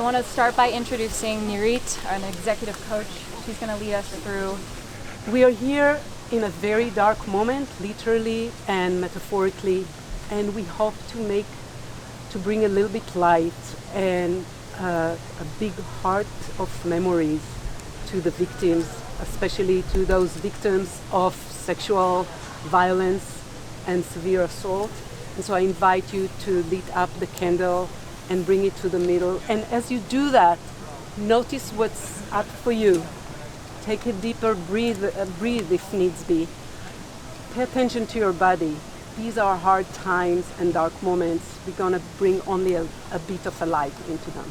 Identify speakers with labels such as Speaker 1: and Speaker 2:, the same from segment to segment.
Speaker 1: I want to start by introducing Nirit, an executive coach. She's going to lead us through.
Speaker 2: We are here in a very dark moment, literally and metaphorically, and we hope to bring a little bit light and a big heart of memories to the victims, especially to those victims of sexual violence and severe assault. And so I invite you to lit up the candle and bring it to the middle. And as you do that, notice what's up for you. Take a deeper breathe if needs be. Pay attention to your body. These are hard times and dark moments. We're going to bring only a bit of a light into them.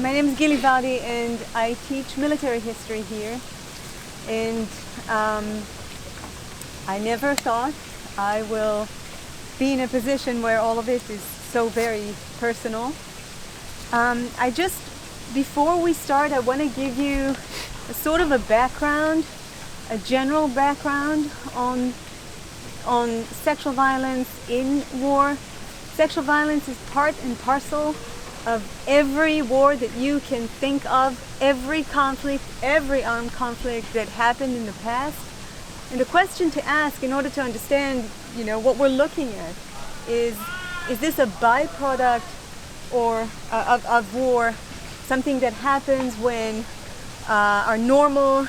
Speaker 3: My name is Gili Vardi and I teach military history here, and I never thought I will be in a position where all of it is so very personal. Before we start, I want to give you a sort of a background, a general background on sexual violence in war. Sexual violence is part and parcel of every war that you can think of, every conflict, every armed conflict that happened in the past. And the question to ask in order to understand, what we're looking at is this a byproduct of war, something that happens when our normal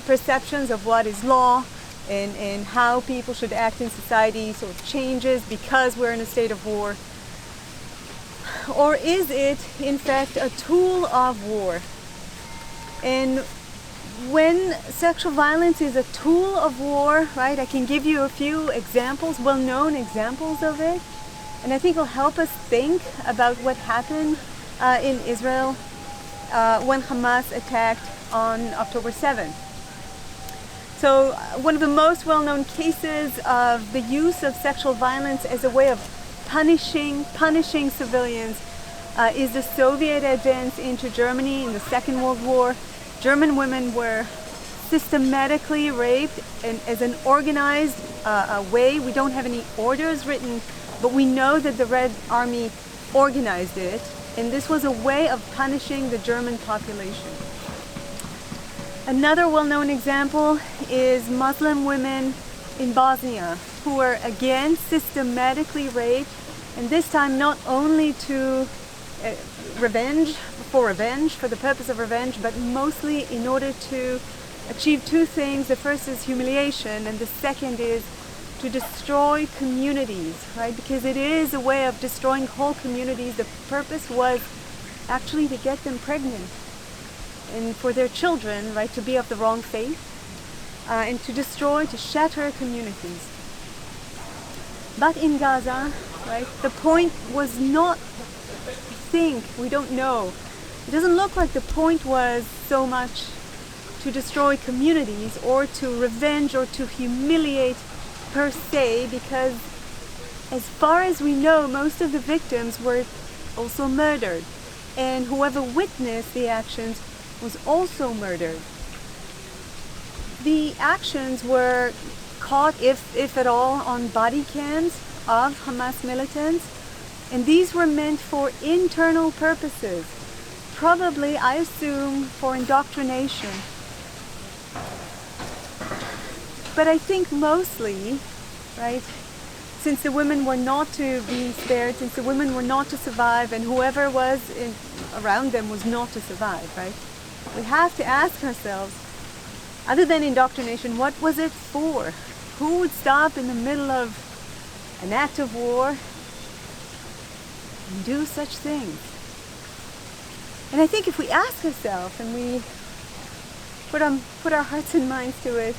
Speaker 3: perceptions of what is law and how people should act in society sort of changes because we're in a state of war? Or is it, in fact, a tool of war? And when sexual violence is a tool of war, right, I can give you a few examples, well-known examples of it, and I think it'll help us think about what happened in Israel when Hamas attacked on October 7th. So one of the most well-known cases of the use of sexual violence as a way of punishing civilians is the Soviet advance into Germany in the Second World War. German women were systematically raped and as an organized way. We don't have any orders written, but we know that the Red Army organized it, and this was a way of punishing the German population. Another well-known example is Muslim women in Bosnia who were again systematically raped, and this time not only to for the purpose of revenge, but mostly in order to achieve two things. The first is humiliation, and the second is to destroy communities, right? Because it is a way of destroying whole communities. The purpose was actually to get them pregnant and for their children, right, to be of the wrong faith, and to shatter communities. But in Gaza, right, the point was not, we don't know. It doesn't look like the point was so much to destroy communities or to revenge or to humiliate per se, because as far as we know, most of the victims were also murdered, and whoever witnessed the actions was also murdered. The actions were caught, if at all, on body cams of Hamas militants, and these were meant for internal purposes, probably, I assume, for indoctrination. But I think mostly, right, since the women were not to be spared, since the women were not to survive, and whoever was around them was not to survive, right? We have to ask ourselves, other than indoctrination, what was it for? Who would stop in the middle of an act of war and do such things? And I think if we ask ourselves and we put our hearts and minds to it,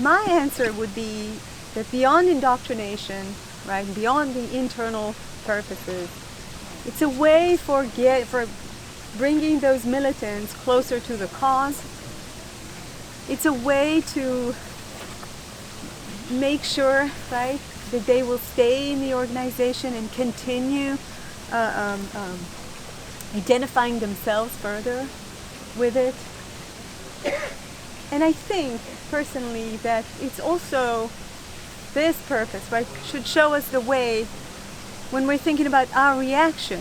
Speaker 3: my answer would be that beyond indoctrination, right, beyond the internal purposes, It's a way for bringing those militants closer to the cause. It's a way to make sure, right, that they will stay in the organization and continue identifying themselves further with it. And I think personally that it's also this purpose, right, should show us the way when we're thinking about our reaction.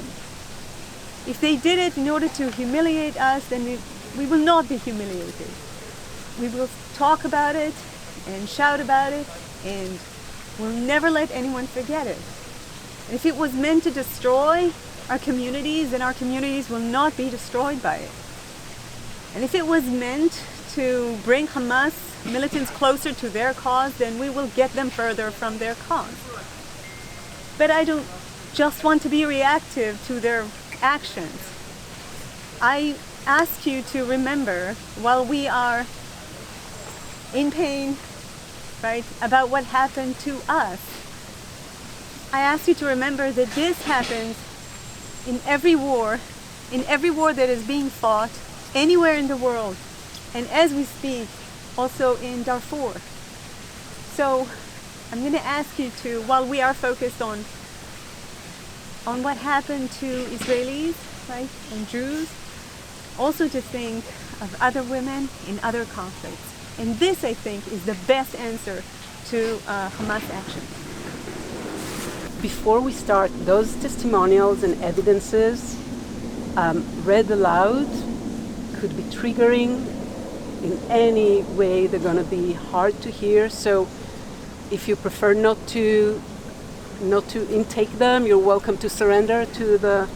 Speaker 3: If they did it in order to humiliate us, then we will not be humiliated. We will talk about it and shout about it, and we'll never let anyone forget it. If it was meant to destroy our communities, then our communities will not be destroyed by it. And if it was meant to bring Hamas militants closer to their cause, then we will get them further from their cause. But I don't just want to be reactive to their actions. I ask you to remember, while we are in pain, right, about what happened to us, I ask you to remember that this happens in every war that is being fought anywhere in the world, and as we speak, also in Darfur. So I'm going to ask you to, while we are focused on what happened to Israelis, right, and Jews, also to think of other women in other conflicts. And this, I think, is the best answer to Hamas action.
Speaker 2: Before we start, those testimonials and evidences read aloud could be triggering in any way. They're going to be hard to hear. So if you prefer not to intake them, you're welcome to surrender to the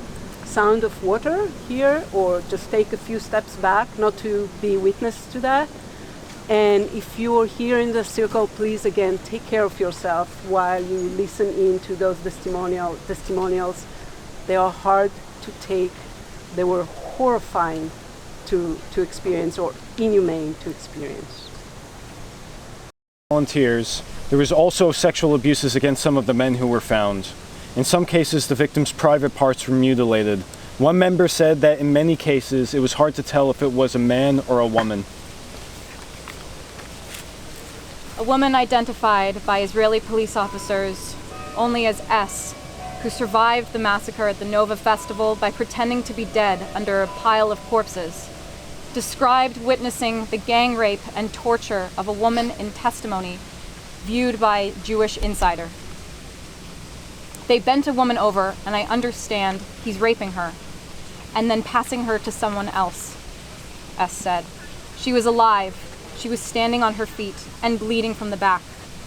Speaker 2: sound of water here, or just take a few steps back, not to be witness to that. And if you're here in the circle, please again take care of yourself while you listen in to those testimonials. They are hard to take. They were horrifying to experience, or inhumane to experience.
Speaker 4: Volunteers, there was also sexual abuses against some of the men who were found. In some cases, the victims' private parts were mutilated. One member said that in many cases, it was hard to tell if it was a man or a woman.
Speaker 1: A woman identified by Israeli police officers only as S, who survived the massacre at the Nova Festival by pretending to be dead under a pile of corpses, described witnessing the gang rape and torture of a woman in testimony viewed by Jewish Insider. They bent a woman over, and I understand he's raping her, and then passing her to someone else, S said. She was alive. She was standing on her feet and bleeding from the back.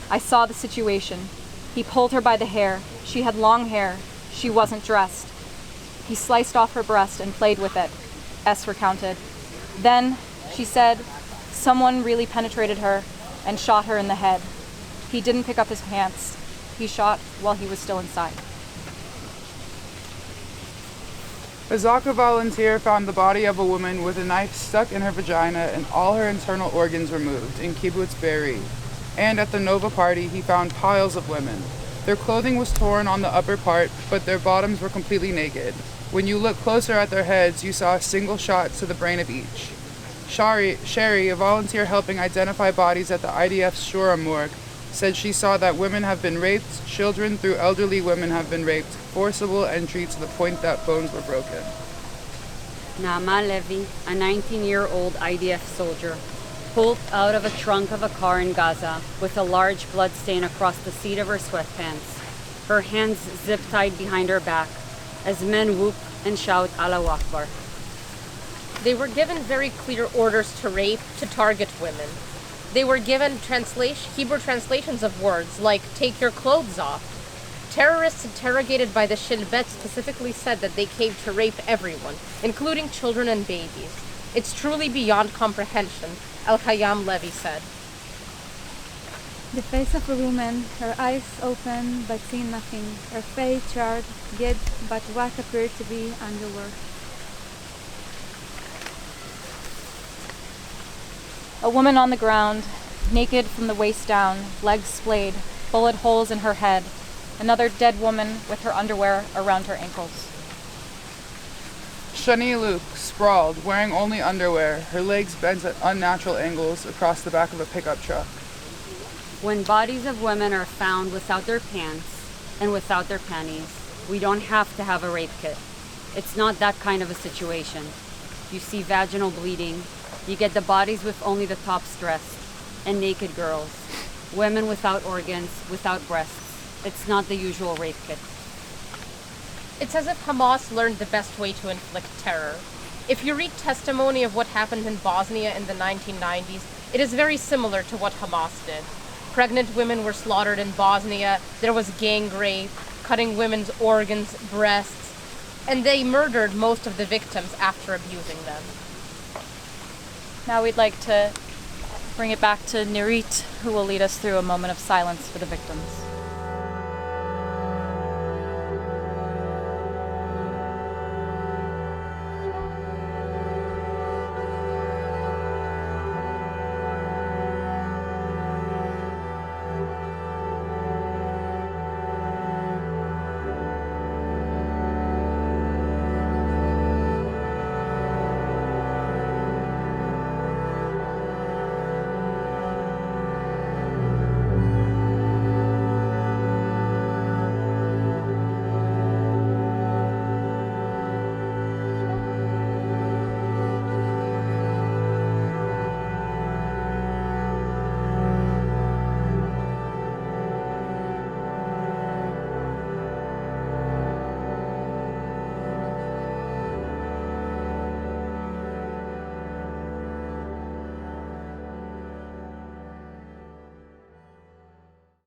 Speaker 1: I saw the situation. He pulled her by the hair. She had long hair. She wasn't dressed. He sliced off her breast and played with it, S recounted. Then, she said, someone really penetrated her and shot her in the head. He didn't pick up his pants. He shot while he was still inside.
Speaker 5: A Zaka volunteer found the body of a woman with a knife stuck in her vagina and all her internal organs removed in Kibbutz Be'eri. And at the Nova party, he found piles of women. Their clothing was torn on the upper part, but their bottoms were completely naked. When you looked closer at their heads, you saw a single shot to the brain of each. Sherry, a volunteer helping identify bodies at the IDF's Shura morgue, said she saw that women have been raped, children through elderly women have been raped, forcible entry to the point that bones were broken.
Speaker 6: Naama Levy, a 19-year-old IDF soldier, pulled out of a trunk of a car in Gaza with a large blood stain across the seat of her sweatpants, her hands zip-tied behind her back, as men whoop and shout Allahu Akbar.
Speaker 7: They were given very clear orders to rape, to target women. They were given Hebrew translations of words like, take your clothes off. Terrorists interrogated by the Shin Bet specifically said that they came to rape everyone, including children and babies. It's truly beyond comprehension, Al-Khayyam Levy said.
Speaker 8: The face of a woman, her eyes open but seeing nothing, her face charred, yet but what appeared to be underwear.
Speaker 1: A woman on the ground, naked from the waist down, legs splayed, bullet holes in her head. Another dead woman with her underwear around her ankles.
Speaker 5: Shani Luke sprawled, wearing only underwear, her legs bent at unnatural angles across the back of a pickup truck.
Speaker 6: When bodies of women are found without their pants and without their panties, we don't have to have a rape kit. It's not that kind of a situation. You see vaginal bleeding, you get the bodies with only the tops dressed, and naked girls. Women without organs, without breasts. It's not the usual rape kit.
Speaker 7: It's as if Hamas learned the best way to inflict terror. If you read testimony of what happened in Bosnia in the 1990s, it is very similar to what Hamas did. Pregnant women were slaughtered in Bosnia, there was gang rape, cutting women's organs, breasts, and they murdered most of the victims after abusing them.
Speaker 1: Now we'd like to bring it back to Nirit, who will lead us through a moment of silence for the victims.